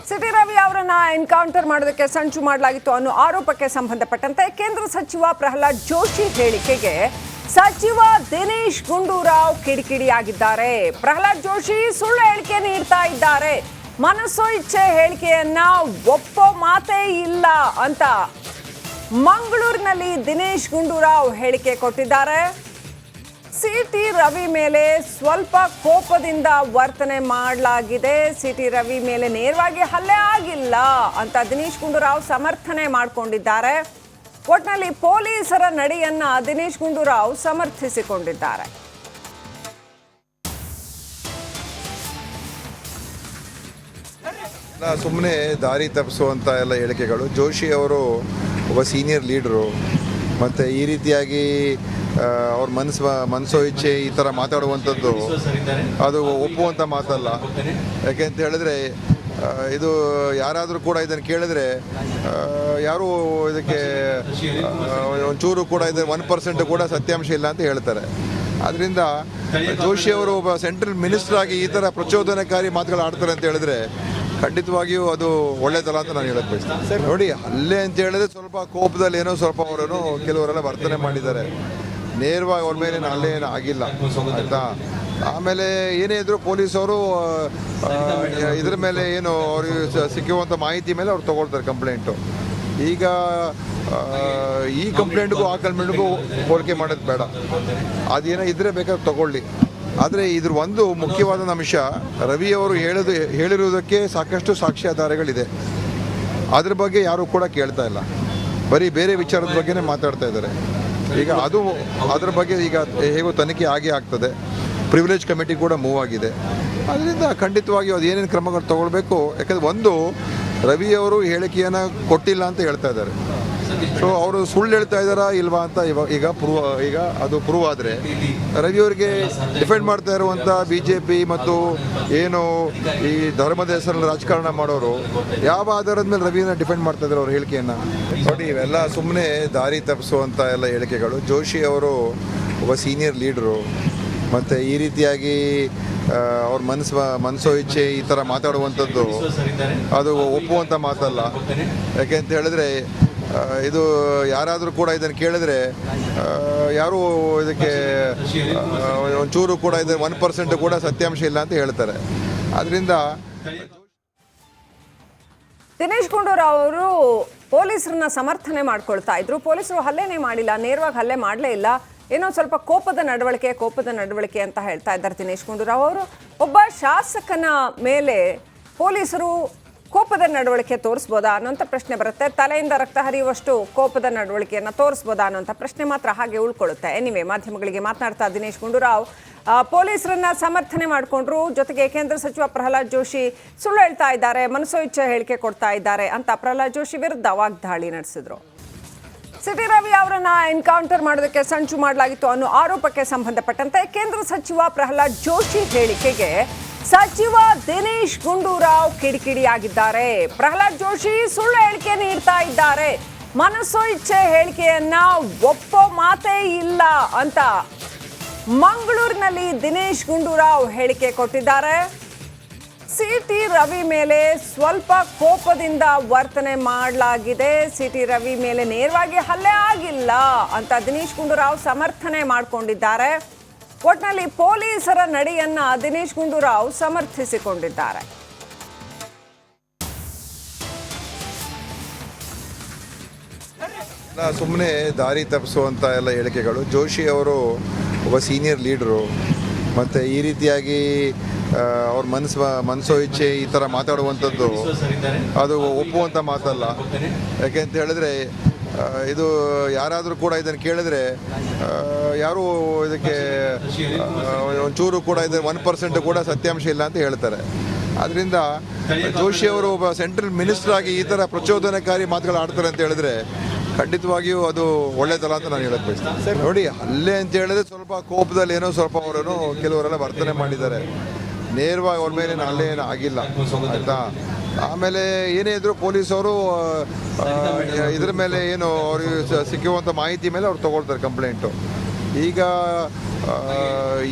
City Ravi ಅವರನ್ನ encounter ಮಾಡೋದಕ್ಕೆ ಸಂಚು ಮಾಡಲಾಗಿತ್ತು ಅನ್ನೋ ಆರೋಪಕ್ಕೆ ಸಂಬಂಧಪಟ್ಟಂತೆ ಕೇಂದ್ರ ಸಚಿವ ಪ್ರಹ್ಲಾದ್ ಜೋಶಿ ಹೇಳಿಕೆಗೆ ಸಚಿವ ದಿನೇಶ್ ಗುಂಡೂರಾವ್ ಕಿಡಿಕಿಡಿಯಾಗಿದ್ದಾರೆ. ಪ್ರಹ್ಲಾದ್ ಜೋಶಿ ಸುಳ್ಳು ಹೇಳಿಕೆ ನೀಡ್ತಾ ಇದ್ದಾರೆ, ಮನಸ್ಸು ಇಚ್ಛೆ ಹೇಳಿಕೆಯನ್ನ ಒಪ್ಪೋ ಮಾತೇ ಇಲ್ಲ ಅಂತ ಮಂಗಳೂರಿನಲ್ಲಿ ದಿನೇಶ್ ಗುಂಡೂರಾವ್ ಹೇಳಿಕೆ ಕೊಟ್ಟಿದ್ದಾರೆ. ಸಿಟಿ ರವಿ ಮೇಲೆ ಸ್ವಲ್ಪ ಕೋಪದಿಂದ ವರ್ತನೆ ಮಾಡಲಾಗಿದೆ, ಸಿಟಿ ರವಿ ಮೇಲೆ ನೇರವಾಗಿ ಹಲ್ಲೆ ಆಗಿಲ್ಲ ಅಂತ ದಿನೇಶ್ ಗುಂಡೂರಾವ್ ಸಮರ್ಥನೆ ಮಾಡಿಕೊಂಡಿದ್ದಾರೆ. ಒಟ್ನಲ್ಲಿ ಪೊಲೀಸರ ನಡೆಯನ್ನ ದಿನೇಶ್ ಗುಂಡೂರಾವ್ ಸಮರ್ಥಿಸಿಕೊಂಡಿದ್ದಾರೆ. ಸುಮ್ಮನೆ ದಾರಿ ತಪ್ಪಿಸುವಂಥ ಎಲ್ಲ ಹೇಳಿಕೆಗಳು. ಜೋಶಿ ಅವರು ಒಬ್ಬ ಸೀನಿಯರ್ ಲೀಡ್ರು, ಮತ್ತು ಈ ರೀತಿಯಾಗಿ ಅವ್ರ ಮನಸ್ಸೋ ಇಚ್ಛೆ ಈ ಥರ ಮಾತಾಡುವಂಥದ್ದು ಅದು ಒಪ್ಪುವಂಥ ಮಾತಲ್ಲ. ಯಾಕೆಂತ ಹೇಳಿದ್ರೆ ಇದು ಯಾರಾದರೂ ಕೂಡ ಇದನ್ನು ಕೇಳಿದ್ರೆ ಯಾರೂ ಇದಕ್ಕೆ ಒಂಚೂರು ಕೂಡ ಇದು 1% ಕೂಡ ಸತ್ಯಾಂಶ ಇಲ್ಲ ಅಂತ ಹೇಳ್ತಾರೆ. ಅದರಿಂದ ಜೋಶಿ ಅವರು ಒಬ್ಬ ಸೆಂಟ್ರಲ್ ಮಿನಿಸ್ಟರ್ ಆಗಿ ಈ ಥರ ಪ್ರಚೋದನಕಾರಿ ಮಾತುಗಳು ಆಡ್ತಾರೆ ಅಂತ ಹೇಳಿದ್ರೆ ಖಂಡಿತವಾಗಿಯೂ ಅದು ಒಳ್ಳೆಯದಲ್ಲ ಅಂತ ನಾನು ಹೇಳಕ್ಕೆ ಬಯಸ್ತೇನೆ. ನೋಡಿ, ಹಲ್ಲೆ ಅಂತ ಹೇಳಿದ್ರೆ ಸ್ವಲ್ಪ ಕೋಪದಲ್ಲಿ ಏನೋ ಸ್ವಲ್ಪ ಅವರನ್ನು ಕೆಲವರೆಲ್ಲ ವರ್ತನೆ ಮಾಡಿದ್ದಾರೆ. ನೇರವಾಗಿ ಅವ್ರ ಮೇಲೆ ಹಲ್ಲೆ ಏನೂ ಆಗಿಲ್ಲ, ಆಯಿತಾ. ಆಮೇಲೆ ಏನೇ ಇದ್ದರೂ ಪೊಲೀಸವರು ಇದ್ರ ಮೇಲೆ ಏನು ಅವ್ರಿಗೆ ಸಿಕ್ಕುವಂಥ ಮಾಹಿತಿ ಮೇಲೆ ಅವ್ರು ತೊಗೊಳ್ತಾರೆ ಕಂಪ್ಲೇಂಟು. ಈಗ ಈ ಕಂಪ್ಲೇಂಟ್ಗೂ ಆ ಕಂಪ್ಲೇಂಟ್ಗೂ ಹೋಲಿಕೆ ಮಾಡೋದು ಬೇಡ, ಅದೇನೋ ಇದ್ದರೆ ಬೇಕಾದ್ರೆ ತಗೊಳ್ಳಿ. ಆದರೆ ಇದ್ರ ಒಂದು ಮುಖ್ಯವಾದ ಅಂಶ, ರವಿಯವರು ಹೇಳಿರುವುದಕ್ಕೆ ಸಾಕಷ್ಟು ಸಾಕ್ಷ್ಯಾಧಾರಗಳಿದೆ. ಅದ್ರ ಬಗ್ಗೆ ಯಾರೂ ಕೂಡ ಕೇಳ್ತಾ ಇಲ್ಲ, ಬರೀ ಬೇರೆ ವಿಚಾರದ ಬಗ್ಗೆನೇ ಮಾತಾಡ್ತಾ ಇದ್ದಾರೆ. ಈಗ ಅದ್ರ ಬಗ್ಗೆ ಈಗ ಹೇಗೋ ತನಿಖೆ ಆಗೇ ಆಗ್ತದೆ. ಪ್ರಿವಿಲೇಜ್ ಕಮಿಟಿ ಕೂಡ ಮೂವ್ ಆಗಿದೆ. ಅದರಿಂದ ಖಂಡಿತವಾಗಿ ಅದು ಏನೇನು ಕ್ರಮಗಳು ತಗೊಳ್ಬೇಕು. ಯಾಕಂದರೆ ಒಂದು, ರವಿಯವರು ಹೇಳಿಕೆಯನ್ನು ಕೊಟ್ಟಿಲ್ಲ ಅಂತ ಹೇಳ್ತಾ ಇದ್ದಾರೆ. ಸೊ ಅವರು ಸುಳ್ಳು ಹೇಳ್ತಾ ಇದ್ದಾರಾ ಇಲ್ವಾ ಅಂತ ಈಗ ಅದು ಪ್ರೂವ್ ಆದರೆ ರವಿಯವರಿಗೆ ಡಿಫೆಂಡ್ ಮಾಡ್ತಾ ಇರುವಂಥ BJP ಮತ್ತು ಏನು ಈ ಧರ್ಮದ ಹೆಸರಲ್ಲಿ ರಾಜಕಾರಣ ಮಾಡೋರು ಯಾವ ಆಧಾರದ ಮೇಲೆ ರವಿಯನ್ನು ಡಿಫೆಂಡ್ ಮಾಡ್ತಾ ಇದ್ದಾರೆ ಅವ್ರ ಹೇಳಿಕೆಯನ್ನು. ನೋಡಿ, ಇವೆಲ್ಲ ಸುಮ್ಮನೆ ದಾರಿ ತಪ್ಪಿಸುವಂಥ ಎಲ್ಲ ಹೇಳಿಕೆಗಳು. ಜೋಶಿ ಅವರು ಒಬ್ಬ ಸೀನಿಯರ್ ಲೀಡ್ರು, ಮತ್ತು ಈ ರೀತಿಯಾಗಿ ಅವ್ರ ಮನಸ್ಸೋ ಇಚ್ಛೆ ಈ ಥರ ಮಾತಾಡುವಂಥದ್ದು ಅದು ಒಪ್ಪುವಂಥ ಮಾತಲ್ಲ. ಯಾಕೆಂತ ಹೇಳಿದ್ರೆ ಇದು ಯಾರಾದರೂ ಕೂಡ ಇದನ್ನು ಕೇಳಿದ್ರೆ ಯಾರೂ ಇದಕ್ಕೆ ಒಂಚೂರು ಕೂಡ ಇದು 1% ಕೂಡ ಸತ್ಯಾಂಶ ಇಲ್ಲ ಅಂತ ಹೇಳ್ತಾರೆ. ಅದರಿಂದ ದಿನೇಶ್ ಗುಂಡೂರಾವ್ ಅವರು ಪೊಲೀಸರನ್ನ ಸಮರ್ಥನೆ ಮಾಡ್ಕೊಳ್ತಾ ಇದ್ರು. ಪೊಲೀಸರು ಹಲ್ಲೆನೇ ಮಾಡಿಲ್ಲ, ನೇರವಾಗಿ ಹಲ್ಲೆ ಮಾಡಲೇ ಇಲ್ಲ, ಏನೋ ಸ್ವಲ್ಪ ಕೋಪದ ನಡವಳಿಕೆ ಅಂತ ಹೇಳ್ತಾ ಇದ್ದಾರೆ ದಿನೇಶ್ ಗುಂಡೂರಾವ್ ಅವರು. ಒಬ್ಬ ಶಾಸಕನ ಮೇಲೆ ಪೊಲೀಸರು ಕೋಪದ ನಡವಳಿಕೆ ತೋರಿಸ್ಬೋದಾ ಅನ್ನೋಂಥ ಪ್ರಶ್ನೆ ಬರುತ್ತೆ. ತಲೆಯಿಂದ ರಕ್ತ ಹರಿಯುವಷ್ಟು ಕೋಪದ ನಡವಳಿಕೆಯನ್ನು ತೋರಿಸ್ಬೋದಾ ಅನ್ನೋಂಥ ಪ್ರಶ್ನೆ ಮಾತ್ರ ಹಾಗೆ ಉಳ್ಕೊಳ್ಳುತ್ತೆ. ಎನಿವೆ, ಮಾಧ್ಯಮಗಳಿಗೆ ಮಾತನಾಡ್ತಾ ದಿನೇಶ್ ಗುಂಡೂರಾವ್ ಪೊಲೀಸರನ್ನ ಸಮರ್ಥನೆ ಮಾಡಿಕೊಂಡ್ರು. ಜೊತೆಗೆ ಕೇಂದ್ರ ಸಚಿವ ಪ್ರಹ್ಲಾದ್ ಜೋಶಿ ಸುಳ್ಳು ಹೇಳ್ತಾ ಇದ್ದಾರೆ, ಮನಸ್ಸೋ ಇಚ್ಛೆ ಹೇಳಿಕೆ ಕೊಡ್ತಾ ಇದ್ದಾರೆ ಅಂತ ಪ್ರಹ್ಲಾದ್ ಜೋಶಿ ವಿರುದ್ಧ ವಾಗ್ದಾಳಿ ನಡೆಸಿದ್ರು. ಸಿಟಿ ರವಿ ಅವರನ್ನ ಎನ್ಕೌಂಟರ್ ಮಾಡೋದಕ್ಕೆ ಸಂಚು ಮಾಡಲಾಗಿತ್ತು ಅನ್ನೋ ಆರೋಪಕ್ಕೆ ಸಂಬಂಧಪಟ್ಟಂತೆ ಕೇಂದ್ರ ಸಚಿವ ಪ್ರಹ್ಲಾದ್ ಜೋಶಿ ಹೇಳಿಕೆಗೆ ಸಚಿವ ದಿನೇಶ್ ಗುಂಡೂರಾವ್ ಕಿಡಿಕಿಡಿಯಾಗಿದ್ದಾರೆ. ಪ್ರಹ್ಲಾದ್ ಜೋಶಿ ಸುಳ್ಳು ಹೇಳಿಕೆ ನೀಡ್ತಾ ಇದ್ದಾರೆ, ಮನಸ್ಸು ಇಚ್ಛೆ ಹೇಳಿಕೆಯನ್ನ ಒಪ್ಪೋ ಮಾತೇ ಇಲ್ಲ ಅಂತ ಮಂಗಳೂರಿನಲ್ಲಿ ದಿನೇಶ್ ಗುಂಡೂರಾವ್ ಹೇಳಿಕೆ ಕೊಟ್ಟಿದ್ದಾರೆ. ಸಿಟಿ ರವಿ ಮೇಲೆ ಸ್ವಲ್ಪ ಕೋಪದಿಂದ ವರ್ತನೆ ಮಾಡಲಾಗಿದೆ, ಸಿಟಿ ರವಿ ಮೇಲೆ ನೇರವಾಗಿ ಹಲ್ಲೆ ಆಗಿಲ್ಲ ಅಂತ ದಿನೇಶ್ ಗುಂಡೂರಾವ್ ಸಮರ್ಥನೆ ಮಾಡಿಕೊಂಡಿದ್ದಾರೆ. ಒಟ್ನಲ್ಲಿ ಪೊಲೀಸರ ನಡೆಯನ್ನ ದಿನೇಶ್ ಗುಂಡೂರಾವ್ ಸಮರ್ಥಿಸಿಕೊಂಡಿದ್ದಾರೆ. ಸುಮ್ಮನೆ ದಾರಿ ತಪ್ಪಿಸುವಂಥ ಎಲ್ಲ ಹೇಳಿಕೆಗಳು. ಜೋಶಿ ಅವರು ಒಬ್ಬ ಸೀನಿಯರ್ ಲೀಡ್ರು, ಮತ್ತು ಈ ರೀತಿಯಾಗಿ ಅವ್ರ ಮನಸ್ಸೋ ಇಚ್ಛೆ ಈ ಥರ ಮಾತಾಡುವಂಥದ್ದು ಅದು ಒಪ್ಪುವಂಥ ಮಾತಲ್ಲ. ಯಾಕೆಂತ ಹೇಳಿದ್ರೆ ಇದು ಯಾರಾದರೂ ಕೂಡ ಇದನ್ನು ಕೇಳಿದ್ರೆ ಯಾರೂ ಇದಕ್ಕೆ ಒಂಚೂರು ಕೂಡ ಇದು 1% ಕೂಡ ಸತ್ಯಾಂಶ ಇಲ್ಲ ಅಂತ ಹೇಳ್ತಾರೆ. ಅದರಿಂದ ಜೋಶಿ ಅವರು ಒಬ್ಬ ಸೆಂಟ್ರಲ್ ಮಿನಿಸ್ಟರ್ ಆಗಿ ಈ ಥರ ಪ್ರಚೋದನಕಾರಿ ಮಾತುಗಳು ಆಡ್ತಾರೆ ಅಂತ ಹೇಳಿದ್ರೆ ಖಂಡಿತವಾಗಿಯೂ ಅದು ಒಳ್ಳೆಯದಲ್ಲ ಅಂತ ನಾನು ಹೇಳಕ್ಕೆ ಬಯಸ್ತೇನೆ. ನೋಡಿ, ಹಲ್ಲೆ ಅಂತ ಹೇಳಿದ್ರೆ ಸ್ವಲ್ಪ ಕೋಪದಲ್ಲಿ ಏನೋ ಸ್ವಲ್ಪ ಅವರನ್ನು ಕೆಲವರೆಲ್ಲ ವರ್ತನೆ ಮಾಡಿದ್ದಾರೆ. ನೇರವಾಗಿ ಅವ್ರ ಮೇಲೆ ಹಲ್ಲೆ ಏನೂ ಆಗಿಲ್ಲ, ಆಯಿತಾ. ಆಮೇಲೆ ಏನೇ ಇದ್ದರೂ ಪೊಲೀಸವರು ಇದ್ರ ಮೇಲೆ ಏನು ಅವ್ರಿಗೆ ಸಿಕ್ಕುವಂಥ ಮಾಹಿತಿ ಮೇಲೆ ಅವ್ರು ತೊಗೊಳ್ತಾರೆ ಕಂಪ್ಲೇಂಟು. ಈಗ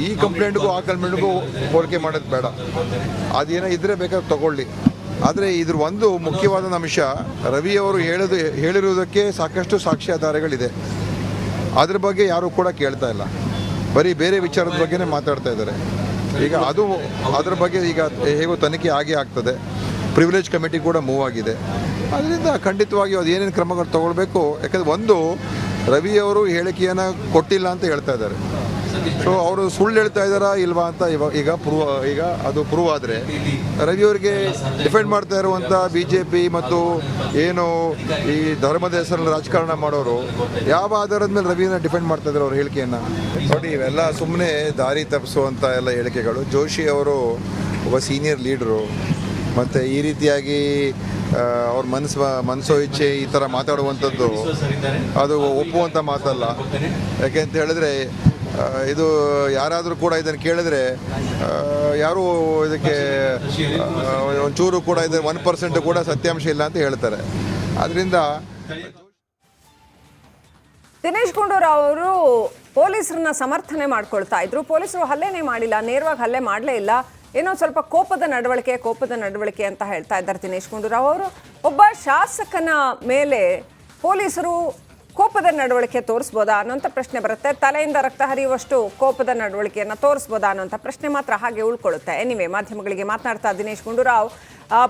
ಈ ಕಂಪ್ಲೇಂಟ್ಗೂ ಆ ಕಂಪ್ಲೇಂಟ್ಗೂ ಹೋಲಿಕೆ ಮಾಡೋದು ಬೇಡ, ಅದೇನೋ ಇದ್ದರೆ ಬೇಕಾದ್ರೆ ತಗೊಳ್ಳಿ. ಆದರೆ ಇದ್ರ ಒಂದು ಮುಖ್ಯವಾದ ಅಂಶ ರವಿ ಅವರು ಹೇಳಿರುವುದಕ್ಕೆ ಸಾಕಷ್ಟು ಸಾಕ್ಷ್ಯಾಧಾರಗಳಿದೆ. ಅದ್ರ ಬಗ್ಗೆ ಯಾರೂ ಕೂಡ ಕೇಳ್ತಾ ಇಲ್ಲ, ಬರೀ ಬೇರೆ ವಿಚಾರದ ಬಗ್ಗೆನೇ ಮಾತಾಡ್ತಾ ಇದ್ದಾರೆ. ಈಗ ಅದ್ರ ಬಗ್ಗೆ ಈಗ ಹೇಗೋ ತನಿಖೆ ಆಗೇ ಆಗ್ತದೆ. ಪ್ರಿವಿಲೇಜ್ ಕಮಿಟಿ ಕೂಡ ಮೂವ್ ಆಗಿದೆ. ಅದರಿಂದ ಖಂಡಿತವಾಗಿ ಅದು ಏನೇನು ಕ್ರಮಗಳು ತಗೊಳ್ಬೇಕು, ಯಾಕಂದರೆ ಒಂದು ರವಿ ಅವರು ಹೇಳಿಕೆಯನ್ನು ಕೊಟ್ಟಿಲ್ಲ ಅಂತ ಹೇಳ್ತಾ ಇದ್ದಾರೆ. ಸೊ ಅವರು ಸುಳ್ಳು ಹೇಳ್ತಾ ಇದ್ದಾರಾ ಇಲ್ವಾ ಅಂತ ಈಗ ಅದು ಪ್ರೂವ್ ಆದರೆ ರವಿ ಅವರಿಗೆ ಡಿಫೆಂಡ್ ಮಾಡ್ತಾ ಇರುವಂಥ BJP ಮತ್ತು ಏನು ಈ ಧರ್ಮದ ಹೆಸರಲ್ಲಿ ರಾಜಕಾರಣ ಮಾಡೋರು ಯಾವ ಆಧಾರದ ಮೇಲೆ ರವಿಯನ್ನು ಡಿಫೆಂಡ್ ಮಾಡ್ತಾ ಇದ್ದಾರೆ ಅವ್ರ ಹೇಳಿಕೆಯನ್ನು ನೋಡಿ. ಇವೆಲ್ಲ ಸುಮ್ಮನೆ ದಾರಿ ತಪ್ಪಿಸುವಂಥ ಎಲ್ಲ ಹೇಳಿಕೆಗಳು. ಜೋಶಿ ಅವರು ಒಬ್ಬ ಸೀನಿಯರ್ ಲೀಡ್ರು, ಮತ್ತು ಈ ರೀತಿಯಾಗಿ ಅವ್ರ ಮನಸ್ಸೋ ಇಚ್ಛೆ ಈ ಥರ ಮಾತಾಡುವಂಥದ್ದು ಅದು ಒಪ್ಪುವಂಥ ಮಾತಲ್ಲ. ಯಾಕೆಂತ ಹೇಳಿದ್ರೆ ಇದು ಯಾರಾದರೂ ಕೂಡ ಇದನ್ನು ಕೇಳಿದ್ರೆ ಯಾರೂ ಇದಕ್ಕೆ ಒಂಚೂರು ಕೂಡ ಇದು 1% ಕೂಡ ಸತ್ಯಾಂಶ ಇಲ್ಲ ಅಂತ ಹೇಳ್ತಾರೆ. ಅದರಿಂದ ದಿನೇಶ್ ಗುಂಡೂರಾವ್ ಅವರು ಪೊಲೀಸರನ್ನ ಸಮರ್ಥನೆ ಮಾಡ್ಕೊಳ್ತಾ ಇದ್ರು. ಪೊಲೀಸರು ಹಲ್ಲೆನೇ ಮಾಡಿಲ್ಲ, ನೇರವಾಗಿ ಹಲ್ಲೆ ಮಾಡಲೇ ಇಲ್ಲ, ಏನೋ ಸ್ವಲ್ಪ ಕೋಪದ ನಡವಳಿಕೆ ಅಂತ ಹೇಳ್ತಾ ಇದ್ದಾರೆ ದಿನೇಶ್ ಗುಂಡೂರಾವ್ ಅವರು. ಒಬ್ಬ ಶಾಸಕನ ಮೇಲೆ ಪೊಲೀಸರು ಕೋಪದ ನಡವಳಿಕೆ ತೋರಿಸ್ಬೋದಾ ಅನ್ನೋಂಥ ಪ್ರಶ್ನೆ ಬರುತ್ತೆ. ತಲೆಯಿಂದ ರಕ್ತ ಹರಿಯುವಷ್ಟು ಕೋಪದ ನಡವಳಿಕೆಯನ್ನು ತೋರಿಸ್ಬೋದಾ ಅನ್ನೋಂಥ ಪ್ರಶ್ನೆ ಮಾತ್ರ ಹಾಗೆ ಉಳ್ಕೊಳ್ಳುತ್ತೆ. ಎನಿವೆ, ಮಾಧ್ಯಮಗಳಿಗೆ ಮಾತನಾಡ್ತಾ ದಿನೇಶ್ ಗುಂಡೂರಾವ್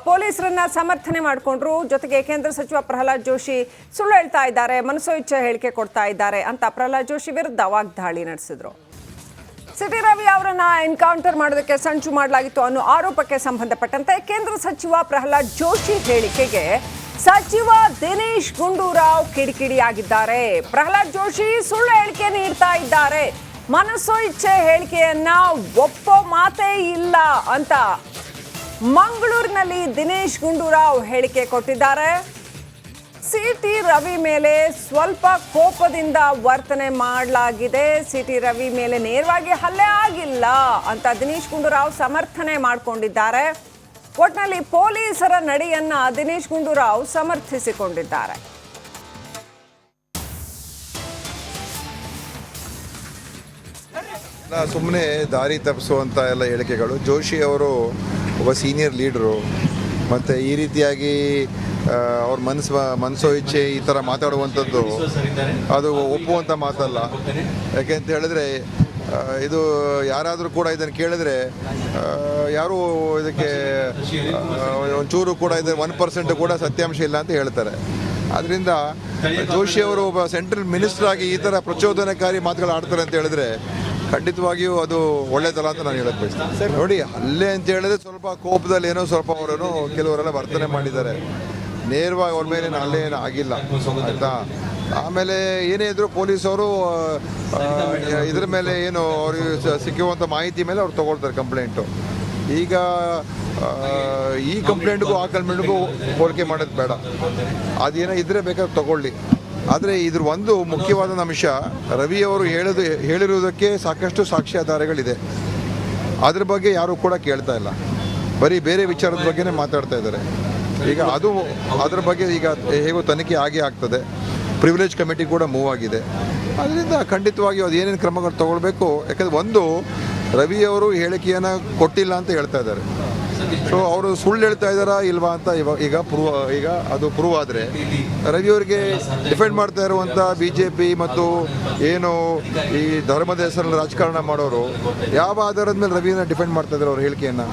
ಪೊಲೀಸರನ್ನ ಸಮರ್ಥನೆ ಮಾಡಿಕೊಂಡ್ರು. ಜೊತೆಗೆ ಕೇಂದ್ರ ಸಚಿವ ಪ್ರಹ್ಲಾದ್ ಜೋಶಿ ಸುಳ್ಳು ಹೇಳ್ತಾ ಇದ್ದಾರೆ, ಮನಸೋ ಇಚ್ಛೆ ಹೇಳಿಕೆ ಕೊಡ್ತಾ ಇದ್ದಾರೆ ಅಂತ ಪ್ರಹ್ಲಾದ್ ಜೋಶಿ ವಿರುದ್ಧ ವಾಗ್ದಾಳಿ ನಡೆಸಿದ್ರು. ಸಿಟಿ ರವಿ ಅವರನ್ನ ಎನ್ಕೌಂಟರ್ ಮಾಡೋದಕ್ಕೆ ಸಂಚು ಮಾಡಲಾಗಿತ್ತು ಅನ್ನೋ ಆರೋಪಕ್ಕೆ ಸಂಬಂಧಪಟ್ಟಂತೆ ಕೇಂದ್ರ ಸಚಿವ ಪ್ರಹ್ಲಾದ್ ಜೋಶಿ ಹೇಳಿಕೆಗೆ ಸಚಿವ ದಿನೇಶ್ ಗುಂಡೂರಾವ್ ಕಿಡಿಕಿಡಿಯಾಗಿದ್ದಾರೆ. ಪ್ರಹ್ಲಾದ್ ಜೋಶಿ ಸುಳ್ಳು ಹೇಳಿಕೆ ನೀಡ್ತಾ ಇದ್ದಾರೆ, ಮನಸೋ ಇಚ್ಛೆ ಹೇಳಿಕೆಯನ್ನ ಒಪ್ಪೋ ಮಾತೇ ಇಲ್ಲ ಅಂತ ಮಂಗಳೂರಿನಲ್ಲಿ ದಿನೇಶ್ ಗುಂಡೂರಾವ್ ಹೇಳಿಕೆ ಕೊಟ್ಟಿದ್ದಾರೆ. ಸಿಟಿ ರವಿ ಮೇಲೆ ಸ್ವಲ್ಪ ಕೋಪದಿಂದ ವರ್ತನೆ ಮಾಡಲಾಗಿದೆ, ಸಿಟಿ ರವಿ ಮೇಲೆ ನೇರವಾಗಿ ಹಲ್ಲೆ ಆಗಿಲ್ಲ ಅಂತ ದಿನೇಶ್ ಗುಂಡೂರಾವ್ ಸಮರ್ಥನೆ ಮಾಡಿಕೊಂಡಿದ್ದಾರೆ. ಒಟ್ಟಿನಲ್ಲಿ ಪೊಲೀಸರ ನಡೆಯನ್ನ ದಿನೇಶ್ ಗುಂಡೂರಾವ್ ಸಮರ್ಥಿಸಿಕೊಂಡಿದ್ದಾರೆ. ಸುಮ್ಮನೆ ದಾರಿ ತಪ್ಪಿಸುವಂಥ ಎಲ್ಲ ಹೇಳಿಕೆಗಳು. ಜೋಶಿ ಅವರು ಒಬ್ಬ ಸೀನಿಯರ್ ಲೀಡ್ರು, ಮತ್ತು ಈ ರೀತಿಯಾಗಿ ಅವ್ರ ಮನಸ್ಸೋ ಇಚ್ಛೆ ಈ ಥರ ಮಾತಾಡುವಂಥದ್ದು ಅದು ಒಪ್ಪುವಂಥ ಮಾತಲ್ಲ. ಯಾಕೆಂತ ಹೇಳಿದ್ರೆ ಇದು ಯಾರಾದರೂ ಕೂಡ ಇದನ್ನು ಕೇಳಿದ್ರೆ ಯಾರೂ ಇದಕ್ಕೆ ಒಂಚೂರು ಕೂಡ ಇದು 1% ಕೂಡ ಸತ್ಯಾಂಶ ಇಲ್ಲ ಅಂತ ಹೇಳ್ತಾರೆ. ಅದರಿಂದ ಜೋಶಿ ಅವರು ಒಬ್ಬ ಸೆಂಟ್ರಲ್ ಮಿನಿಸ್ಟರ್ ಆಗಿ ಈ ಥರ ಪ್ರಚೋದನಕಾರಿ ಮಾತುಗಳು ಆಡ್ತಾರೆ ಅಂತ ಹೇಳಿದ್ರೆ ಖಂಡಿತವಾಗಿಯೂ ಅದು ಒಳ್ಳೆಯದಲ್ಲ ಅಂತ ನಾನು ಹೇಳಕ್ಕೆ ಬಯಸ್ತೇನೆ. ನೋಡಿ, ಹಲ್ಲೆ ಅಂತ ಹೇಳಿದ್ರೆ ಸ್ವಲ್ಪ ಕೋಪದಲ್ಲಿ ಏನೋ ಸ್ವಲ್ಪ ಅವರೇನೋ ಕೆಲವರೆಲ್ಲ ವರ್ತನೆ ಮಾಡಿದ್ದಾರೆ. ನೇರವಾಗಿ ಅವ್ರ ಮೇಲೆ ಹಲ್ಲೆ ಏನೂ ಆಗಿಲ್ಲ, ಆಯಿತಾ. ಆಮೇಲೆ ಏನೇ ಇದ್ದರೂ ಪೊಲೀಸವರು ಇದ್ರ ಮೇಲೆ ಏನು ಅವ್ರಿಗೆ ಸಿಕ್ಕುವಂಥ ಮಾಹಿತಿ ಮೇಲೆ ಅವ್ರು ತೊಗೊಳ್ತಾರೆ ಕಂಪ್ಲೇಂಟು. ಈಗ ಈ ಕಂಪ್ಲೇಂಟ್ಗೂ ಆ ಕಂಪ್ಲೇಂಟ್ಗೂ ಹೋಲಿಕೆ ಮಾಡೋದು ಬೇಡ, ಅದೇನೋ ಇದ್ದರೆ ಬೇಕಾದ್ರೆ ತಗೊಳ್ಳಿ. ಆದರೆ ಇದ್ರ ಒಂದು ಮುಖ್ಯವಾದ ಅಂಶ ರವಿ ಅವರು ಹೇಳಿರುವುದಕ್ಕೆ ಸಾಕಷ್ಟು ಸಾಕ್ಷ್ಯಾಧಾರಗಳಿದೆ. ಅದ್ರ ಬಗ್ಗೆ ಯಾರೂ ಕೂಡ ಕೇಳ್ತಾ ಇಲ್ಲ, ಬರೀ ಬೇರೆ ವಿಚಾರದ ಬಗ್ಗೆನೇ ಮಾತಾಡ್ತಾ ಇದ್ದಾರೆ. ಈಗ ಅದ್ರ ಬಗ್ಗೆ ಈಗ ಹೇಗೋ ತನಿಖೆ ಆಗೇ ಆಗ್ತದೆ. ಪ್ರಿವಿಲೇಜ್ ಕಮಿಟಿ ಕೂಡ ಮೂವ್ ಆಗಿದೆ. ಅದರಿಂದ ಖಂಡಿತವಾಗಿ ಅದು ಏನೇನು ಕ್ರಮಗಳು ತಗೊಳ್ಬೇಕು, ಯಾಕಂದರೆ ಒಂದು ರವಿ ಅವರು ಹೇಳಿಕೆಯನ್ನು ಕೊಟ್ಟಿಲ್ಲ ಅಂತ ಹೇಳ್ತಾ ಇದ್ದಾರೆ. ಸೊ ಅವರು ಸುಳ್ಳು ಹೇಳ್ತಾ ಇದ್ದಾರಾ ಇಲ್ವಾ ಅಂತ ಈಗ ಅದು ಪ್ರೂವ್ ಆದರೆ ರವಿ ಅವರಿಗೆ ಡಿಫೆಂಡ್ ಮಾಡ್ತಾ ಇರುವಂಥ BJP ಮತ್ತು ಏನು ಈ ಧರ್ಮದ ಹೆಸರಲ್ಲಿ ರಾಜಕಾರಣ ಮಾಡೋರು ಯಾವ ಆಧಾರದ ಮೇಲೆ ರವಿಯನ್ನು ಡಿಫೆಂಡ್ ಮಾಡ್ತಾ ಇದ್ದಾರೆ ಅವ್ರ ಹೇಳಿಕೆಯನ್ನು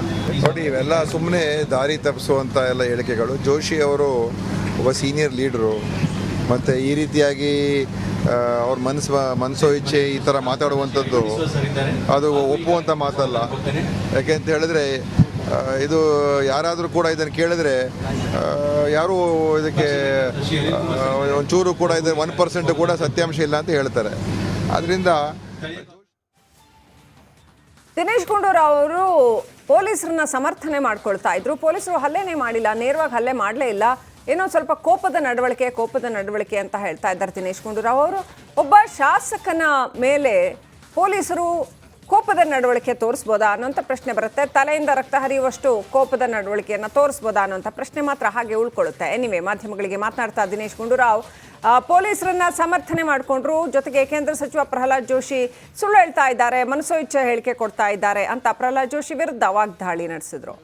ನೋಡಿ. ಇವೆಲ್ಲ ಸುಮ್ಮನೆ ದಾರಿ ತಪ್ಪಿಸುವಂಥ ಎಲ್ಲ ಹೇಳಿಕೆಗಳು. ಜೋಶಿ ಅವರು ಒಬ್ಬ ಸೀನಿಯರ್ ಲೀಡ್ರು, ಮತ್ತು ಈ ರೀತಿಯಾಗಿ ಅವ್ರ ಮನಸ್ಸೋ ಇಚ್ಛೆ ಈ ಥರ ಮಾತಾಡುವಂಥದ್ದು ಅದು ಒಪ್ಪುವಂಥ ಮಾತಲ್ಲ. ಯಾಕೆಂತ ಹೇಳಿದ್ರೆ ಇದು ಯಾರಾದರೂ ಕೂಡ ಇದನ್ನು ಕೇಳಿದ್ರೆ ಯಾರೂ ಇದಕ್ಕೆ ಒಂಚೂರು ಕೂಡ ಇದು 1% ಕೂಡ ಸತ್ಯಾಂಶ ಇಲ್ಲ ಅಂತ ಹೇಳ್ತಾರೆ. ಅದರಿಂದ ದಿನೇಶ್ ಗುಂಡೂರಾವ್ ಅವರು ಪೊಲೀಸರನ್ನ ಸಮರ್ಥನೆ ಮಾಡ್ಕೊಳ್ತಾ ಇದ್ರು. ಪೊಲೀಸರು ಹಲ್ಲೆನೇ ಮಾಡಿಲ್ಲ, ನೇರವಾಗಿ ಹಲ್ಲೆ ಮಾಡಲೇ ಇಲ್ಲ, ಏನೋ ಸ್ವಲ್ಪ ಕೋಪದ ನಡವಳಿಕೆ ಅಂತ ಹೇಳ್ತಾ ಇದ್ದಾರೆ ದಿನೇಶ್ ಗುಂಡೂರಾವ್ ಅವರು. ಒಬ್ಬ ಶಾಸಕನ ಮೇಲೆ ಪೊಲೀಸರು ಕೋಪದ ನಡವಳಿಕೆ ತೋರಿಸ್ಬೋದಾ ಅನ್ನೋಂಥ ಪ್ರಶ್ನೆ ಬರುತ್ತೆ. ತಲೆಯಿಂದ ರಕ್ತ ಹರಿಯುವಷ್ಟು ಕೋಪದ ನಡವಳಿಕೆಯನ್ನು ತೋರಿಸ್ಬೋದಾ ಅನ್ನೋಂಥ ಪ್ರಶ್ನೆ ಮಾತ್ರ ಹಾಗೆ ಉಳ್ಕೊಳ್ಳುತ್ತೆ. ಎನಿವೆ, ಮಾಧ್ಯಮಗಳಿಗೆ ಮಾತನಾಡ್ತಾ ದಿನೇಶ್ ಗುಂಡೂರಾವ್ ಪೊಲೀಸರನ್ನ ಸಮರ್ಥನೆ ಮಾಡಿಕೊಂಡ್ರು. ಜೊತೆಗೆ ಕೇಂದ್ರ ಸಚಿವ ಪ್ರಹ್ಲಾದ್ ಜೋಶಿ ಸುಳ್ಳು ಹೇಳ್ತಾ ಇದ್ದಾರೆ, ಮನಸೋ ಇಚ್ಛೆ ಹೇಳಿಕೆ ಕೊಡ್ತಾ ಇದ್ದಾರೆ ಅಂತ ಪ್ರಹ್ಲಾದ್ ಜೋಶಿ ವಿರುದ್ಧ ವಾಗ್ದಾಳಿ ನಡೆಸಿದ್ರು.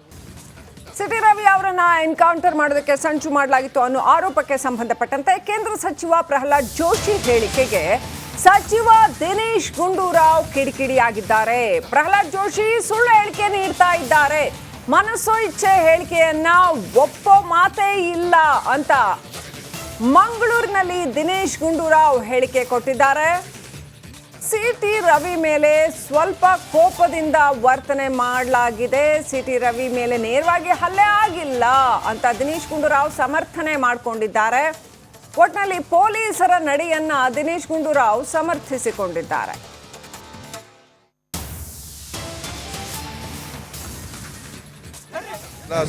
ಸಿಟಿ ರವಿ ಅವರನ್ನ ಎನ್ಕೌಂಟರ್ ಮಾಡೋದಕ್ಕೆ ಸಂಚು ಮಾಡಲಾಗಿತ್ತು ಅನ್ನೋ ಆರೋಪಕ್ಕೆ ಸಂಬಂಧಪಟ್ಟಂತೆ ಕೇಂದ್ರ ಸಚಿವ ಪ್ರಹ್ಲಾದ್ ಜೋಶಿ ಹೇಳಿಕೆಗೆ ಸಚಿವ ದಿನೇಶ್ ಗುಂಡೂರಾವ್ ಕಿಡಿಕಿಡಿಯಾಗಿದ್ದಾರೆ. ಪ್ರಹ್ಲಾದ್ ಜೋಶಿ ಸುಳ್ಳು ಹೇಳಿಕೆ ನೀಡ್ತಾ ಇದ್ದಾರೆ, ಮನಸ್ಸು ಇಚ್ಛೆ ಹೇಳಿಕೆಯನ್ನ ಒಪ್ಪೋ ಮಾತೇ ಇಲ್ಲ ಅಂತ ಮಂಗಳೂರಿನಲ್ಲಿ ದಿನೇಶ್ ಗುಂಡೂರಾವ್ ಹೇಳಿಕೆ ಕೊಟ್ಟಿದ್ದಾರೆ. ಸಿಟಿ ರವಿ ಮೇಲೆ ಸ್ವಲ್ಪ ಕೋಪದಿಂದ ವರ್ತನೆ ಮಾಡಲಾಗಿದೆ, ಸಿಟಿ ರವಿ ಮೇಲೆ ನೇರವಾಗಿ ಹಲ್ಲೆ ಆಗಿಲ್ಲ ಅಂತ ದಿನೇಶ್ ಗುಂಡೂರಾವ್ ಸಮರ್ಥನೆ ಮಾಡಿಕೊಂಡಿದ್ದಾರೆ. ಒಟ್ನಲ್ಲಿ ಪೊಲೀಸರ ನಡೆಯನ್ನ ದಿನೇಶ್ ಗುಂಡೂರಾವ್ ಸಮರ್ಥಿಸಿಕೊಂಡಿದ್ದಾರೆ.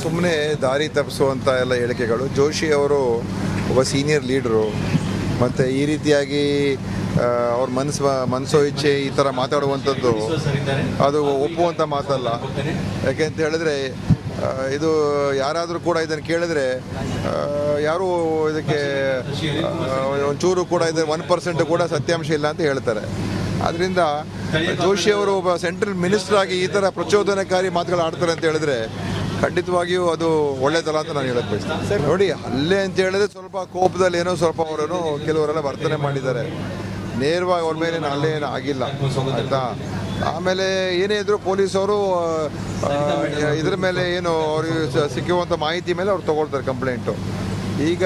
ಸುಮ್ಮನೆ ದಾರಿ ತಪ್ಪಿಸುವಂಥ ಎಲ್ಲ ಹೇಳಿಕೆಗಳು. ಜೋಶಿ ಅವರು ಒಬ್ಬ ಸೀನಿಯರ್ ಲೀಡ್ರು, ಮತ್ತು ಈ ರೀತಿಯಾಗಿ ಅವ್ರ ಮನಸ್ಸೋ ಇಚ್ಛೆ ಈ ಥರ ಮಾತಾಡುವಂಥದ್ದು ಅದು ಒಪ್ಪುವಂಥ ಮಾತಲ್ಲ. ಯಾಕೆಂತ ಹೇಳಿದ್ರೆ ಇದು ಯಾರಾದರೂ ಕೂಡ ಇದನ್ನು ಕೇಳಿದ್ರೆ ಯಾರೂ ಇದಕ್ಕೆ ಒಂಚೂರು ಕೂಡ ಇದು 1% ಕೂಡ ಸತ್ಯಾಂಶ ಇಲ್ಲ ಅಂತ ಹೇಳ್ತಾರೆ. ಆದ್ದರಿಂದ ಜೋಶಿ ಅವರು ಒಬ್ಬ ಸೆಂಟ್ರಲ್ ಮಿನಿಸ್ಟರ್ ಆಗಿ ಈ ಥರ ಪ್ರಚೋದನಕಾರಿ ಮಾತುಗಳು ಆಡ್ತಾರೆ ಅಂತ ಹೇಳಿದ್ರೆ ಖಂಡಿತವಾಗಿಯೂ ಅದು ಒಳ್ಳೆಯದಲ್ಲ ಅಂತ ನಾನು ಹೇಳಕ್ ಬಯಸ್ತೇನೆ. ನೋಡಿ, ಹಲ್ಲೆ ಅಂತ ಹೇಳಿದ್ರೆ ಸ್ವಲ್ಪ ಕೋಪದಲ್ಲಿ ಏನೋ ಸ್ವಲ್ಪ ಅವರೇನೋ ಕೆಲವರೆಲ್ಲ ವರ್ತನೆ ಮಾಡಿದ್ದಾರೆ. ನೇರವಾಗಿ ಅವ್ರ ಮೇಲೆ ಹಲ್ಲೆ ಏನೂ ಆಗಿಲ್ಲ, ಆಯಿತಾ. ಆಮೇಲೆ ಏನೇ ಇದ್ರು ಪೊಲೀಸವರು ಇದ್ರ ಮೇಲೆ ಏನು ಅವ್ರಿಗೆ ಸಿಕ್ಕುವಂಥ ಮಾಹಿತಿ ಮೇಲೆ ಅವ್ರು ತೊಗೊಳ್ತಾರೆ ಕಂಪ್ಲೇಂಟು. ಈಗ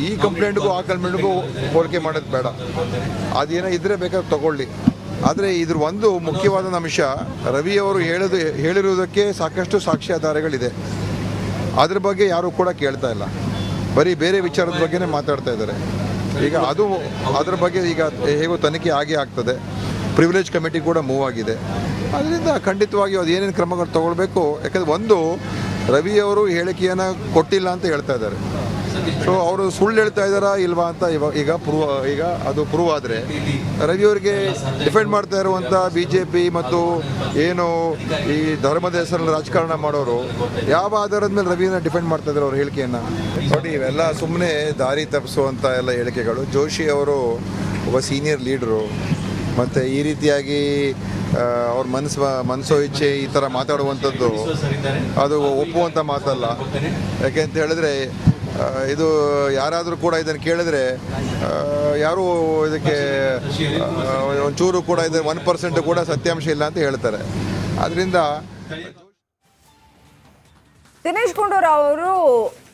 ಈ ಕಂಪ್ಲೇಂಟ್ಗೂ ಆ ಕಂಪ್ಲೇಂಟ್ಗೂ ಹೋಲಿಕೆ ಮಾಡೋದು ಬೇಡ, ಅದೇನೋ ಇದ್ರೆ ಬೇಕಾದ್ರೆ ತಗೊಳ್ಳಿ. ಆದರೆ ಇದ್ರ ಒಂದು ಮುಖ್ಯವಾದ ಅಂಶ, ರವಿಯವರು ಹೇಳಿರುವುದಕ್ಕೆ ಸಾಕಷ್ಟು ಸಾಕ್ಷ್ಯಾಧಾರಗಳಿದೆ. ಅದ್ರ ಬಗ್ಗೆ ಯಾರೂ ಕೂಡ ಕೇಳ್ತಾ ಇಲ್ಲ, ಬರೀ ಬೇರೆ ವಿಚಾರದ ಬಗ್ಗೆನೇ ಮಾತಾಡ್ತಾ ಇದ್ದಾರೆ. ಈಗ ಅದ್ರ ಬಗ್ಗೆ ಈಗ ಹೇಗೋ ತನಿಖೆ ಆಗೇ ಆಗ್ತದೆ. ಪ್ರಿವಿಲೇಜ್ ಕಮಿಟಿ ಕೂಡ ಮೂವ್ ಆಗಿದೆ. ಅದರಿಂದ ಖಂಡಿತವಾಗಿ ಅದು ಏನೇನು ಕ್ರಮಗಳು ತಗೊಳ್ಬೇಕು. ಯಾಕಂದರೆ ಒಂದು, ರವಿಯವರು ಹೇಳಿಕೆಯನ್ನು ಕೊಟ್ಟಿಲ್ಲ ಅಂತ ಹೇಳ್ತಾ ಇದ್ದಾರೆ. ಸೊ ಅವರು ಸುಳ್ಳು ಹೇಳ್ತಾ ಇದ್ದಾರಾ ಇಲ್ವಾ ಅಂತ ಈಗ ಅದು ಪ್ರೂವ್ ಆದರೆ ರವಿಯವರಿಗೆ ಡಿಫೆಂಡ್ ಮಾಡ್ತಾ ಇರುವಂಥ BJP ಮತ್ತು ಏನು ಈ ಧರ್ಮದ ಹೆಸರಲ್ಲಿ ರಾಜಕಾರಣ ಮಾಡೋರು ಯಾವ ಆಧಾರದ ಮೇಲೆ ರವಿನ ಡಿಫೆಂಡ್ ಮಾಡ್ತಾ ಇದ್ದಾರೆ ಅವ್ರ ಹೇಳಿಕೆಯನ್ನು? ನೋಡಿ, ಇವೆಲ್ಲ ಸುಮ್ಮನೆ ದಾರಿ ತಪ್ಪಿಸುವಂಥ ಎಲ್ಲ ಹೇಳಿಕೆಗಳು. ಜೋಶಿ ಅವರು ಒಬ್ಬ ಸೀನಿಯರ್ ಲೀಡ್ರು, ಮತ್ತು ಈ ರೀತಿಯಾಗಿ ಅವ್ರ ಮನಸ್ಸೋ ಇಚ್ಛೆ ಈ ಥರ ಮಾತಾಡುವಂಥದ್ದು ಅದು ಒಪ್ಪುವಂಥ ಮಾತಲ್ಲ. ಯಾಕೆಂತ ಹೇಳಿದ್ರೆ ಇದು ಯಾರಾದರೂ ಕೂಡ ಇದನ್ನು ಕೇಳಿದ್ರೆ ಯಾರೂ ಇದಕ್ಕೆ ಒಂಚೂರು ಕೂಡ ಇದು 1% ಕೂಡ ಸತ್ಯಾಂಶ ಇಲ್ಲ ಅಂತ ಹೇಳ್ತಾರೆ. ಅದರಿಂದ ದಿನೇಶ್ ಗುಂಡೂರಾವ್ ಅವರು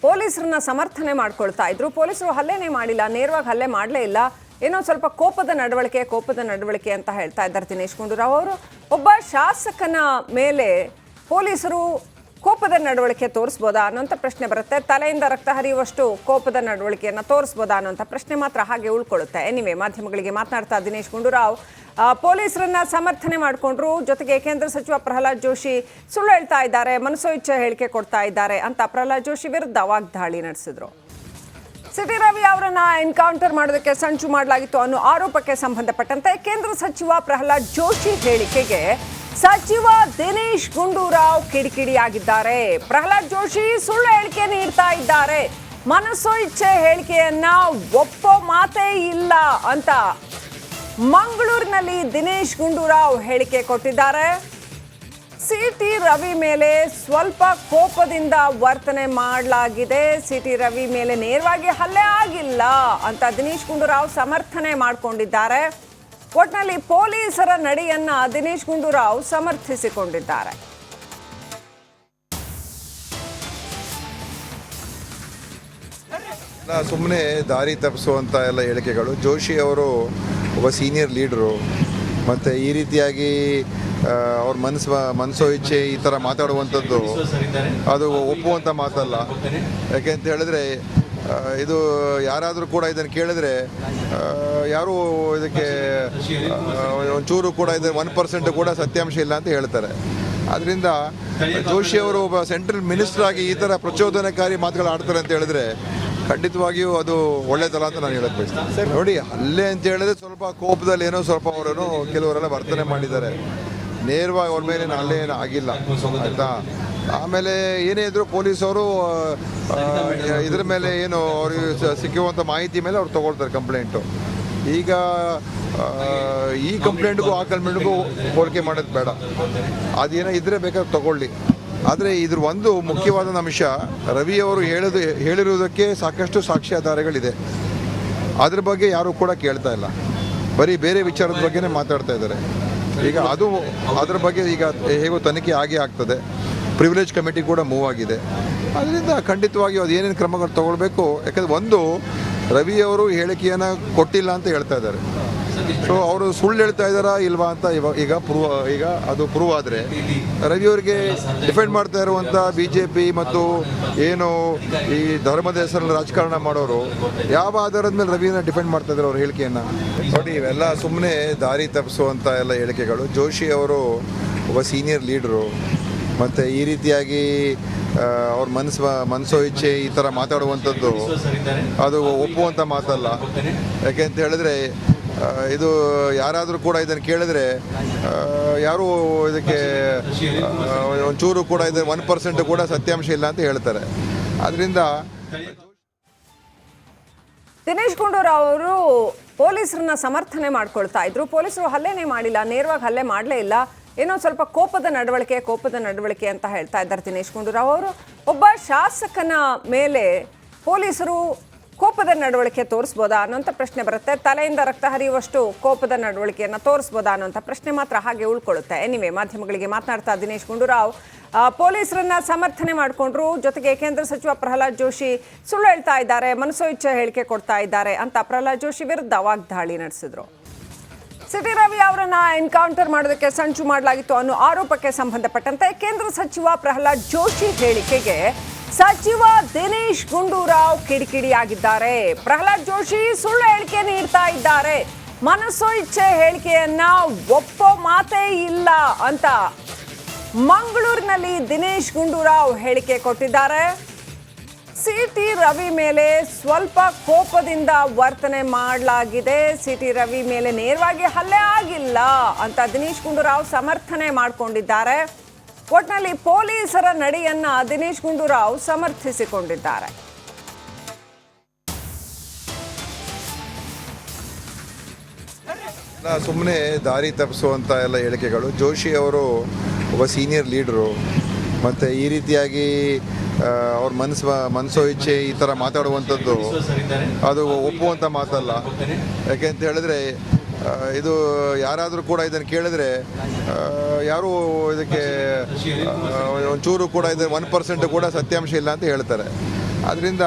ಪೊಲೀಸರನ್ನ ಸಮರ್ಥನೆ ಮಾಡ್ಕೊಳ್ತಾ ಇದ್ರು. ಪೊಲೀಸರು ಹಲ್ಲೆನೇ ಮಾಡಿಲ್ಲ, ನೇರವಾಗಿ ಹಲ್ಲೆ ಮಾಡಲೇ ಇಲ್ಲ, ಏನೋ ಸ್ವಲ್ಪ ಕೋಪದ ನಡವಳಿಕೆ ಅಂತ ಹೇಳ್ತಾ ಇದ್ದಾರೆ ದಿನೇಶ್ ಗುಂಡೂರಾವ್ ಅವರು. ಒಬ್ಬ ಶಾಸಕನ ಮೇಲೆ ಪೊಲೀಸರು ಕೋಪದ ನಡವಳಿಕೆ ತೋರಿಸ್ಬೋದಾ ಅನ್ನೋಂಥ ಪ್ರಶ್ನೆ ಬರುತ್ತೆ. ತಲೆಯಿಂದ ರಕ್ತ ಹರಿಯುವಷ್ಟು ಕೋಪದ ನಡವಳಿಕೆಯನ್ನು ತೋರಿಸ್ಬೋದಾ ಅನ್ನೋಂಥ ಪ್ರಶ್ನೆ ಮಾತ್ರ ಹಾಗೆ ಉಳ್ಕೊಳ್ಳುತ್ತೆ. ಎನಿವೆ, ಮಾಧ್ಯಮಗಳಿಗೆ ಮಾತನಾಡ್ತಾ ದಿನೇಶ್ ಗುಂಡೂರಾವ್ ಪೊಲೀಸರನ್ನ ಸಮರ್ಥನೆ ಮಾಡಿಕೊಂಡ್ರು. ಜೊತೆಗೆ ಕೇಂದ್ರ ಸಚಿವ ಪ್ರಹ್ಲಾದ್ ಜೋಶಿ ಸುಳ್ಳು ಹೇಳ್ತಾ ಇದ್ದಾರೆ, ಮನಸೋ ಇಚ್ಛೆ ಹೇಳಿಕೆ ಕೊಡ್ತಾ ಇದ್ದಾರೆ ಅಂತ ಪ್ರಹ್ಲಾದ್ ಜೋಶಿ ವಿರುದ್ಧ ವಾಗ್ದಾಳಿ ನಡೆಸಿದ್ರು. ಸಿಟಿ ರವಿ ಅವರನ್ನ ಎನ್ಕೌಂಟರ್ ಮಾಡೋದಕ್ಕೆ ಸಂಚು ಮಾಡಲಾಗಿತ್ತು ಅನ್ನೋ ಆರೋಪಕ್ಕೆ ಸಂಬಂಧಪಟ್ಟಂತೆ ಕೇಂದ್ರ ಸಚಿವ ಪ್ರಹ್ಲಾದ್ ಜೋಶಿ ಹೇಳಿಕೆಗೆ ಸಚಿವ ದಿನೇಶ್ ಗುಂಡೂರಾವ್ ಕಿಡಿಕಿಡಿಯಾಗಿದ್ದಾರೆ. ಪ್ರಹ್ಲಾದ್ ಜೋಶಿ ಸುಳ್ಳು ಹೇಳಿಕೆ ನೀಡ್ತಾ ಇದ್ದಾರೆ, ಮನಸ್ಸೋ ಇಚ್ಛೆ ಹೇಳಿಕೆಯನ್ನ ಒಪ್ಪೋ ಮಾತೇ ಇಲ್ಲ ಅಂತ ಮಂಗಳೂರಿನಲ್ಲಿ ದಿನೇಶ್ ಗುಂಡೂರಾವ್ ಹೇಳಿಕೆ ಕೊಟ್ಟಿದ್ದಾರೆ. ಸಿಟಿ ರವಿ ಮೇಲೆ ಸ್ವಲ್ಪ ಕೋಪದಿಂದ ವರ್ತನೆ ಮಾಡಲಾಗಿದೆ, ಸಿಟಿ ರವಿ ಮೇಲೆ ನೇರವಾಗಿ ಹಲ್ಲೆ ಆಗಿಲ್ಲ ಅಂತ ದಿನೇಶ್ ಗುಂಡೂರಾವ್ ಸಮರ್ಥನೆ ಮಾಡಿಕೊಂಡಿದ್ದಾರೆ. ಒಟ್ನಲ್ಲಿ ಪೊಲೀಸರ ನಡೆಯನ್ನ ದಿನೇಶ್ ಗುಂಡೂರಾವ್ ಸಮರ್ಥಿಸಿಕೊಂಡಿದ್ದಾರೆ. ಸುಮ್ಮನೆ ದಾರಿ ತಪ್ಪಿಸುವಂಥ ಎಲ್ಲ ಹೇಳಿಕೆಗಳು. ಜೋಶಿ ಅವರು ಒಬ್ಬ ಸೀನಿಯರ್ ಲೀಡ್ರು, ಮತ್ತು ಈ ರೀತಿಯಾಗಿ ಅವ್ರ ಮನಸ್ಸೋ ಇಚ್ಛೆ ಈ ಥರ ಮಾತಾಡುವಂಥದ್ದು ಅದು ಒಪ್ಪುವಂಥ ಮಾತಲ್ಲ. ಯಾಕೆಂತ ಹೇಳಿದ್ರೆ ಇದು ಯಾರಾದರೂ ಕೂಡ ಇದನ್ನು ಕೇಳಿದ್ರೆ ಯಾರೂ ಇದಕ್ಕೆ ಒಂಚೂರು ಕೂಡ ಇದು 1% ಕೂಡ ಸತ್ಯಾಂಶ ಇಲ್ಲ ಅಂತ ಹೇಳ್ತಾರೆ. ಅದರಿಂದ ಜೋಶಿ ಅವರು ಒಬ್ಬ ಸೆಂಟ್ರಲ್ ಮಿನಿಸ್ಟರ್ ಆಗಿ ಈ ಥರ ಪ್ರಚೋದನಕಾರಿ ಮಾತುಗಳು ಆಡ್ತಾರೆ ಅಂತ ಹೇಳಿದ್ರೆ ಖಂಡಿತವಾಗಿಯೂ ಅದು ಒಳ್ಳೆಯದಲ್ಲ ಅಂತ ನಾನು ಹೇಳಕ್ ಬಯಸ್ತೇನೆ. ನೋಡಿ, ಹಲ್ಲೆ ಅಂತ ಹೇಳಿದ್ರೆ ಸ್ವಲ್ಪ ಕೋಪದಲ್ಲಿ ಏನೋ ಸ್ವಲ್ಪ ಅವರೇನೋ ಕೆಲವರೆಲ್ಲ ವರ್ತನೆ ಮಾಡಿದ್ದಾರೆ. ನೇರವಾಗಿ ಅವ್ರ ಮೇಲೆ ಹಲ್ಲೆ ಏನೂ ಆಗಿಲ್ಲ, ಆಯಿತಾ. ಆಮೇಲೆ ಏನೇ ಇದ್ರು ಪೊಲೀಸವರು ಇದ್ರ ಮೇಲೆ ಏನು ಅವ್ರಿಗೆ ಸಿಕ್ಕುವಂಥ ಮಾಹಿತಿ ಮೇಲೆ ಅವ್ರು ತೊಗೊಳ್ತಾರೆ ಕಂಪ್ಲೇಂಟು. ಈಗ ಈ ಕಂಪ್ಲೇಂಟ್ಗೂ ಆ ಕಂಪ್ಲೇಂಟ್ಗೂ ಹೋಲಿಕೆ ಮಾಡೋದು ಬೇಡ, ಅದೇನೋ ಇದ್ರೆ ಬೇಕಾದ್ರೆ ತಗೊಳ್ಳಿ. ಆದರೆ ಇದ್ರ ಒಂದು ಮುಖ್ಯವಾದ ಅಂಶ, ರವಿ ಅವರು ಹೇಳಿರುವುದಕ್ಕೆ ಸಾಕಷ್ಟು ಸಾಕ್ಷ್ಯಾಧಾರಗಳಿದೆ. ಅದ್ರ ಬಗ್ಗೆ ಯಾರೂ ಕೂಡ ಕೇಳ್ತಾ ಇಲ್ಲ, ಬರೀ ಬೇರೆ ವಿಚಾರದ ಬಗ್ಗೆನೇ ಮಾತಾಡ್ತಾ ಇದ್ದಾರೆ. ಈಗ ಅದ್ರ ಬಗ್ಗೆ ಈಗ ಹೇಗೋ ತನಿಖೆ ಆಗೇ ಆಗ್ತದೆ. ಪ್ರಿವಿಲೇಜ್ ಕಮಿಟಿ ಕೂಡ ಮೂವ್ ಆಗಿದೆ. ಅದರಿಂದ ಖಂಡಿತವಾಗಿ ಅದು ಏನೇನು ಕ್ರಮಗಳು ತಗೊಳ್ಬೇಕು, ಯಾಕಂದರೆ ಒಂದು ರವಿ ಅವರು ಹೇಳಿಕೆಯನ್ನು ಕೊಟ್ಟಿಲ್ಲ ಅಂತ ಹೇಳ್ತಾ ಇದ್ದಾರೆ. ಸೊ ಅವರು ಸುಳ್ಳು ಹೇಳ್ತಾ ಇದ್ದಾರಾ ಇಲ್ವಾ ಅಂತ ಈಗ ಅದು ಪ್ರೂವ್ ಆದರೆ ರವಿ ಅವರಿಗೆ ಡಿಫೆಂಡ್ ಮಾಡ್ತಾ ಇರುವಂಥ BJP ಮತ್ತು ಏನು ಈ ಧರ್ಮದ ಹೆಸರಲ್ಲಿ ರಾಜಕಾರಣ ಮಾಡೋರು ಯಾವ ಆಧಾರದ ಮೇಲೆ ರವಿಯನ್ನು ಡಿಫೆಂಡ್ ಮಾಡ್ತಾ ಇದ್ದಾರೆ ಅವ್ರ ಹೇಳಿಕೆಯನ್ನು ನೋಡಿ. ಇವೆಲ್ಲ ಸುಮ್ಮನೆ ದಾರಿ ತಪ್ಪಿಸುವಂಥ ಎಲ್ಲ ಹೇಳಿಕೆಗಳು. ಜೋಶಿ ಅವರು ಒಬ್ಬ ಸೀನಿಯರ್ ಲೀಡ್ರು, ಮತ್ತು ಈ ರೀತಿಯಾಗಿ ಅವ್ರ ಮನಸ್ಸೋ ಇಚ್ಛೆ ಈ ಥರ ಮಾತಾಡುವಂಥದ್ದು ಅದು ಒಪ್ಪುವಂಥ ಮಾತಲ್ಲ. ಯಾಕೆಂತ ಹೇಳಿದ್ರೆ ಇದು ಯಾರಾದರೂ ಕೂಡ ಇದನ್ನು ಕೇಳಿದ್ರೆ ಯಾರೂ ಇದಕ್ಕೆ ಒಂಚೂರು ಕೂಡ ಇದು 1% ಕೂಡ ಸತ್ಯಾಂಶ ಇಲ್ಲ ಅಂತ ಹೇಳ್ತಾರೆ. ಅದರಿಂದ ದಿನೇಶ್ ಗುಂಡೂರಾವ್ ಅವರು ಪೊಲೀಸರನ್ನ ಸಮರ್ಥನೆ ಮಾಡ್ಕೊಳ್ತಾ ಇದ್ರು. ಪೊಲೀಸರು ಹಲ್ಲೆನೇ ಮಾಡಿಲ್ಲ, ನೇರವಾಗಿ ಹಲ್ಲೆ ಮಾಡಲೇ ಇಲ್ಲ, ಏನೋ ಸ್ವಲ್ಪ ಕೋಪದ ನಡವಳಿಕೆ ಅಂತ ಹೇಳ್ತಾ ಇದ್ದಾರೆ ದಿನೇಶ್ ಗುಂಡೂರಾವ್ ಅವರು. ಒಬ್ಬ ಶಾಸಕನ ಮೇಲೆ ಪೊಲೀಸರು ಕೋಪದ ನಡವಳಿಕೆ ತೋರಿಸ್ಬೋದಾ ಅನ್ನೋಂಥ ಪ್ರಶ್ನೆ ಬರುತ್ತೆ. ತಲೆಯಿಂದ ರಕ್ತ ಹರಿಯುವಷ್ಟು ಕೋಪದ ನಡವಳಿಕೆಯನ್ನು ತೋರಿಸ್ಬೋದಾ ಅನ್ನೋಂಥ ಪ್ರಶ್ನೆ ಮಾತ್ರ ಹಾಗೆ ಉಳ್ಕೊಳ್ಳುತ್ತೆ. ಎನಿವೆ, ಮಾಧ್ಯಮಗಳಿಗೆ ಮಾತನಾಡ್ತಾ ದಿನೇಶ್ ಗುಂಡೂರಾವ್ ಪೊಲೀಸರನ್ನ ಸಮರ್ಥನೆ ಮಾಡಿಕೊಂಡ್ರು. ಜೊತೆಗೆ ಕೇಂದ್ರ ಸಚಿವ ಪ್ರಹ್ಲಾದ್ ಜೋಶಿ ಸುಳ್ಳು ಹೇಳ್ತಾ ಇದ್ದಾರೆ, ಮನಸೋ ಇಚ್ಛೆ ಹೇಳಿಕೆ ಕೊಡ್ತಾ ಇದ್ದಾರೆ ಅಂತ ಪ್ರಹ್ಲಾದ್ ಜೋಶಿ ವಿರುದ್ಧ ವಾಗ್ದಾಳಿ ನಡೆಸಿದ್ರು. ಸಿಟಿ ರವಿ ಅವರನ್ನ ಎನ್ಕೌಂಟರ್ ಮಾಡೋದಕ್ಕೆ ಸಂಚು ಮಾಡಲಾಗಿತ್ತು ಅನ್ನೋ ಆರೋಪಕ್ಕೆ ಸಂಬಂಧಪಟ್ಟಂತೆ ಕೇಂದ್ರ ಸಚಿವ ಪ್ರಹ್ಲಾದ್ ಜೋಶಿ ಹೇಳಿಕೆಗೆ ಸಚಿವ ದಿನೇಶ್ ಗುಂಡೂರಾವ್ ಕಿಡಿಕಿಡಿಯಾಗಿದ್ದಾರೆ. ಪ್ರಹ್ಲಾದ್ ಜೋಶಿ ಸುಳ್ಳು ಹೇಳಿಕೆ ನೀಡ್ತಾ ಇದ್ದಾರೆ, ಮನಸೋ ಇಚ್ಛೆ ಹೇಳಿಕೆಯನ್ನ ಒಪ್ಪೋ ಮಾತೇ ಇಲ್ಲ ಅಂತ ಮಂಗಳೂರಿನಲ್ಲಿ ದಿನೇಶ್ ಗುಂಡೂರಾವ್ ಹೇಳಿಕೆ ಕೊಟ್ಟಿದ್ದಾರೆ. ಸಿಟಿ ರವಿ ಮೇಲೆ ಸ್ವಲ್ಪ ಕೋಪದಿಂದ ವರ್ತನೆ ಮಾಡಲಾಗಿದೆ, ಸಿಟಿ ರವಿ ಮೇಲೆ ನೇರವಾಗಿ ಹಲ್ಲೆ ಆಗಿಲ್ಲ ಅಂತ ದಿನೇಶ್ ಗುಂಡೂರಾವ್ ಸಮರ್ಥನೆ ಮಾಡಿಕೊಂಡಿದ್ದಾರೆ. ಒಟ್ಟಿನಲ್ಲಿ ಪೊಲೀಸರ ನಡೆಯನ್ನ ದಿನೇಶ್ ಗುಂಡೂರಾವ್ ಸಮರ್ಥಿಸಿಕೊಂಡಿದ್ದಾರೆ. ಸುಮ್ಮನೆ ದಾರಿ ತಪ್ಪಿಸುವಂಥ ಎಲ್ಲ ಹೇಳಿಕೆಗಳು. ಜೋಶಿ ಅವರು ಒಬ್ಬ ಸೀನಿಯರ್ ಲೀಡ್ರು, ಮತ್ತು ಈ ರೀತಿಯಾಗಿ ಅವ್ರ ಮನಸ್ಸೋ ಇಚ್ಛೆ ಈ ಥರ ಮಾತಾಡುವಂಥದ್ದು ಅದು ಒಪ್ಪುವಂಥ ಮಾತಲ್ಲ. ಯಾಕೆಂತ ಹೇಳಿದ್ರೆ ಇದು ಯಾರಾದರೂ ಕೂಡ ಇದನ್ನು ಕೇಳಿದ್ರೆ ಯಾರೂ ಇದಕ್ಕೆ ಒಂಚೂರು ಕೂಡ ಇದು 1% ಕೂಡ ಸತ್ಯಾಂಶ ಇಲ್ಲ ಅಂತ ಹೇಳ್ತಾರೆ. ಅದರಿಂದ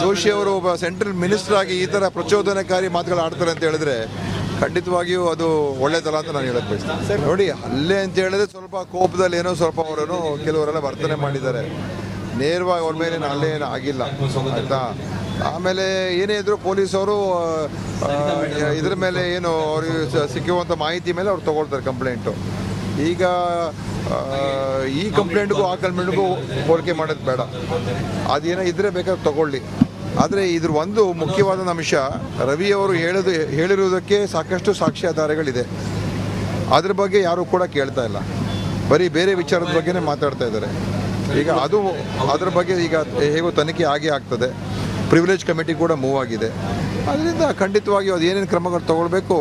ಜೋಶಿ ಅವರು ಒಬ್ಬ ಸೆಂಟ್ರಲ್ ಮಿನಿಸ್ಟರ್ ಆಗಿ ಈ ಥರ ಪ್ರಚೋದನಕಾರಿ ಮಾತುಗಳು ಆಡ್ತಾರೆ ಅಂತ ಹೇಳಿದ್ರೆ ಖಂಡಿತವಾಗಿಯೂ ಅದು ಒಳ್ಳೆಯದಲ್ಲ ಅಂತ ನಾನು ಹೇಳಕ್ಕೆ ಬಯಸ್ತೇನೆ. ನೋಡಿ, ಹಲ್ಲೆ ಅಂತ ಹೇಳಿದ್ರೆ ಸ್ವಲ್ಪ ಕೋಪದಲ್ಲಿ ಏನೋ ಸ್ವಲ್ಪ ಅವರನ್ನು ಕೆಲವರೆಲ್ಲ ವರ್ತನೆ ಮಾಡಿದ್ದಾರೆ. ನೇರವಾಗಿ ಅವ್ರ ಮೇಲೆ ಹಲ್ಲೆ ಏನೂ ಆಗಿಲ್ಲ, ಆಯಿತಾ. ಆಮೇಲೆ ಏನೇ ಇದ್ದರೂ ಪೊಲೀಸವರು ಇದ್ರ ಮೇಲೆ ಏನು ಅವ್ರಿಗೆ ಸಿಕ್ಕುವಂಥ ಮಾಹಿತಿ ಮೇಲೆ ಅವ್ರು ತೊಗೊಳ್ತಾರೆ ಕಂಪ್ಲೇಂಟು. ಈಗ ಈ ಕಂಪ್ಲೇಂಟ್ಗೂ ಆ ಕಂಪ್ಲೇಂಟ್ಗೂ ಹೋಲಿಕೆ ಮಾಡೋದು ಬೇಡ, ಅದೇನೋ ಇದ್ದರೆ ಬೇಕಾದ್ರೆ ತಗೊಳ್ಳಿ. ಆದರೆ ಇದ್ರ ಒಂದು ಮುಖ್ಯವಾದ ಅಂಶ, ರವಿ ಅವರು ಹೇಳಿರುವುದಕ್ಕೆ ಸಾಕಷ್ಟು ಸಾಕ್ಷ್ಯಾಧಾರಗಳಿದೆ. ಅದ್ರ ಬಗ್ಗೆ ಯಾರೂ ಕೂಡ ಕೇಳ್ತಾ ಇಲ್ಲ, ಬರೀ ಬೇರೆ ವಿಚಾರದ ಬಗ್ಗೆನೇ ಮಾತಾಡ್ತಾ ಇದ್ದಾರೆ. ಈಗ ಅದ್ರ ಬಗ್ಗೆ ಈಗ ಹೇಗೋ ತನಿಖೆ ಆಗೇ ಆಗ್ತದೆ. ಪ್ರಿವಿಲೇಜ್ ಕಮಿಟಿ ಕೂಡ ಮೂವ್ ಆಗಿದೆ. ಅದರಿಂದ ಖಂಡಿತವಾಗಿ ಅದು ಏನೇನು ಕ್ರಮಗಳು ತಗೊಳ್ಬೇಕು